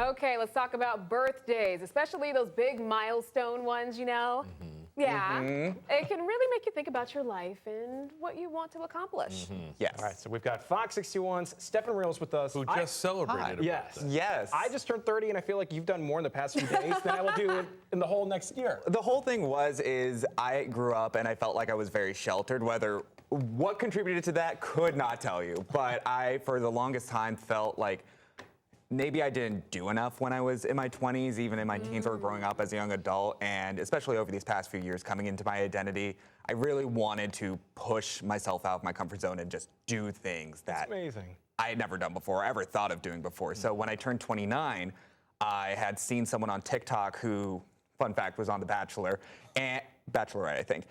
Okay, let's talk about birthdays, especially those big milestone ones, you know? Yeah. It can really make you think about your life and what you want to accomplish. Yes. All right, so we've got Fox 61's Stefan Reels with us. Who just celebrated a Yes. birthday. Yes. I just turned 30, and I feel like you've done more in the past few days than I will do in the whole next year. The whole thing is I grew up and I felt like I was very sheltered. What contributed to that, could not tell you. But I, for the longest time, felt like maybe I didn't do enough when I was in my 20s, even in my teens or growing up as a young adult. And especially over these past few years coming into my identity, I really wanted to push myself out of my comfort zone and just do things that Amazing. I had never done before, ever thought of doing before. So when I turned 29, I had seen someone on TikTok who, fun fact, was on The Bachelor, and Bachelorette, I think.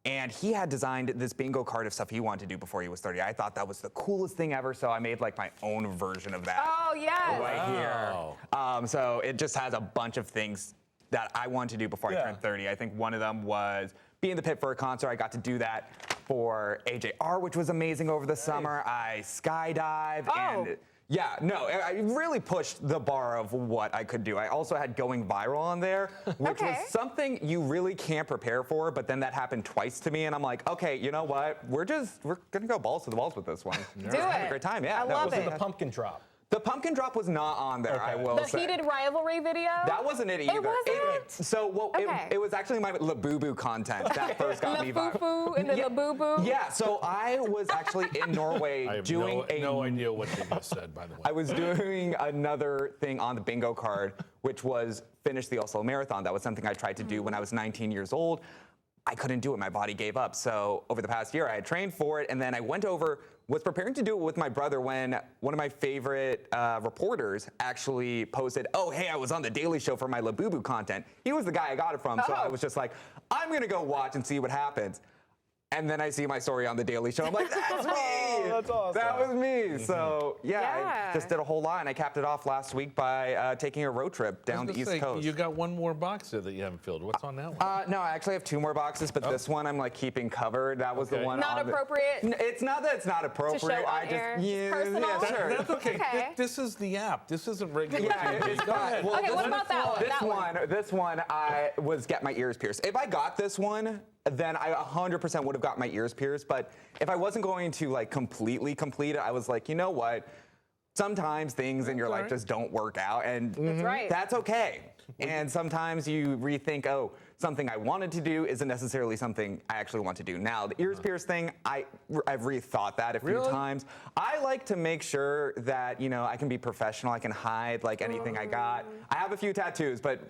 And he had designed this bingo card of stuff he wanted to do before he was 30. I thought that was the coolest thing ever, so I made like my own version of that Oh, yes. right here. So it just has a bunch of things that I wanted to do before I turned 30. I think one of them was be in the pit for a concert. I got to do that for AJR, which was amazing over the summer. I skydived and yeah, no, I really pushed the bar of what I could do. I also had going viral on there, which was something you really can't prepare for, but then that happened twice to me, and I'm like, okay, you know what? We're gonna go balls to the walls with this one. Do Have it. a great time, yeah. I love Was it it. the pumpkin drop? The pumpkin drop was not on there, I will The say. heated rivalry video? That wasn't it either. It wasn't? So it was actually my Labubu content that first got me viral. Labubu and the Labubu? Yeah, so I was actually in Norway I have doing no idea what you just said, by the way. I was doing another thing on the bingo card, which was finish the Oslo Marathon. That was something I tried to do when I was 19 years old. I couldn't do it. My body gave up. So over the past year, I had trained for it, and then I went over, was preparing to do it with my brother when one of my favorite reporters actually posted, oh, hey, I was on The Daily Show for my Labubu content. He was the guy I got it from, so I was just like, I'm going to go watch and see what happens. And then I see my story on The Daily Show. I'm like, that's me. That's awesome. That was me. So, yeah, I just did a whole lot. And I capped it off last week by taking a road trip down the East Coast. You got one more box there that you haven't filled. What's on that one? No, I actually have two more boxes, but this one I'm like keeping covered. That was the one. Not on appropriate? It's not that it's not appropriate. show on I just air? yeah, Personal? yeah, sure. That's okay. Okay. This is the app. This isn't regular Yeah, TV. it's Go not. ahead. Well, Okay, what about that one? This one, I was get my ears pierced. If I got this one, then I 100% would have got my ears pierced. But if I wasn't going to like completely complete it, I was like, you know what? Sometimes things in your life just don't work out, and that's okay. And sometimes you rethink, oh, something I wanted to do isn't necessarily something I actually want to do now. The ears pierced thing, I've rethought that a few times. I like to make sure that, you know, I can be professional. I can hide like anything I got. I have a few tattoos, but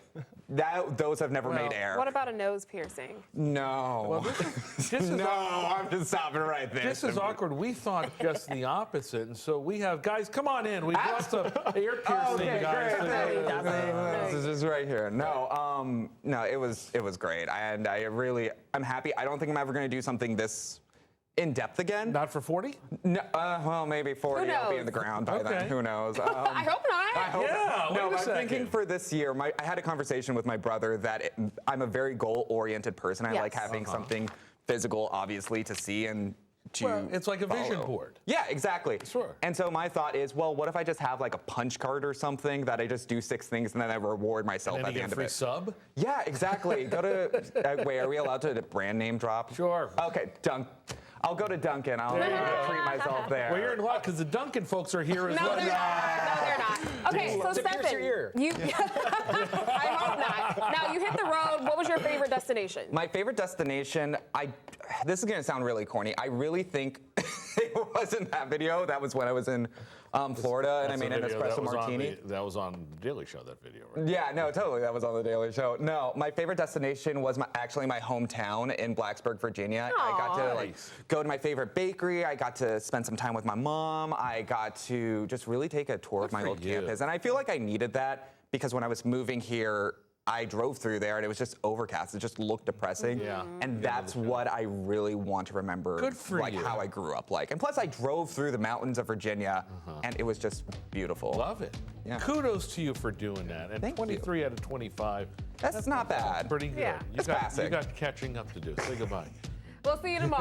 those have never made air. What about a nose piercing? No. Well, this is no, I'm just stopping right there. This is awkward. We thought just the opposite, and so we have guys. Come on in. We brought some ear piercing guys. This is right here. No, no, it was great, and I'm happy. I don't think I'm ever going to do something this in depth again. Not for 40? No, well, maybe 40. Who I'll be knows? in the ground by then. Who knows? I hope not. I hope Yeah, no, wait a I'm thinking second. for this year, I had a conversation with my brother that I'm a very goal-oriented person. I like having something physical, obviously, to see and to Well, it's like a vision follow. board. Yeah, exactly. Sure. And so my thought is, well, what if I just have like a punch card or something that I just do 6 things and then I reward myself And at then the you end get of free it? sub? Yeah, exactly. Go to, wait, are we allowed to brand name drop? Sure. Okay, I'll go to Dunkin'. I'll treat myself there. Well, you're in luck because the Duncan folks are here as No, well. they're not. No, they're not. Okay, so To pierce Stefan, your ear. I hope not. Now, you hit the road. What was your favorite destination? My favorite destination, this is gonna sound really corny. I really think it wasn't that video. That was when I was in Florida and I made an espresso martini. That was on the Daily Show, that video, right? Yeah, no, totally. That was on the Daily Show. No, my favorite destination was actually my hometown in Blacksburg, Virginia. I got to like go to my favorite bakery. I got to spend some time with my mom. I got to just really take a tour of my old campus, and I feel like I needed that because when I was moving here, I drove through there and it was just overcast. It just looked depressing. Yeah. And that's what I really want to remember. Good for like you. how I grew up like. And plus I drove through the mountains of Virginia and it was just beautiful. Love it. Yeah. Kudos to you for doing that. And Thank you. 23 out of 25. That's not bad. Pretty good. Yeah. You It's got classic. catching up to do. Say goodbye. We'll see you tomorrow.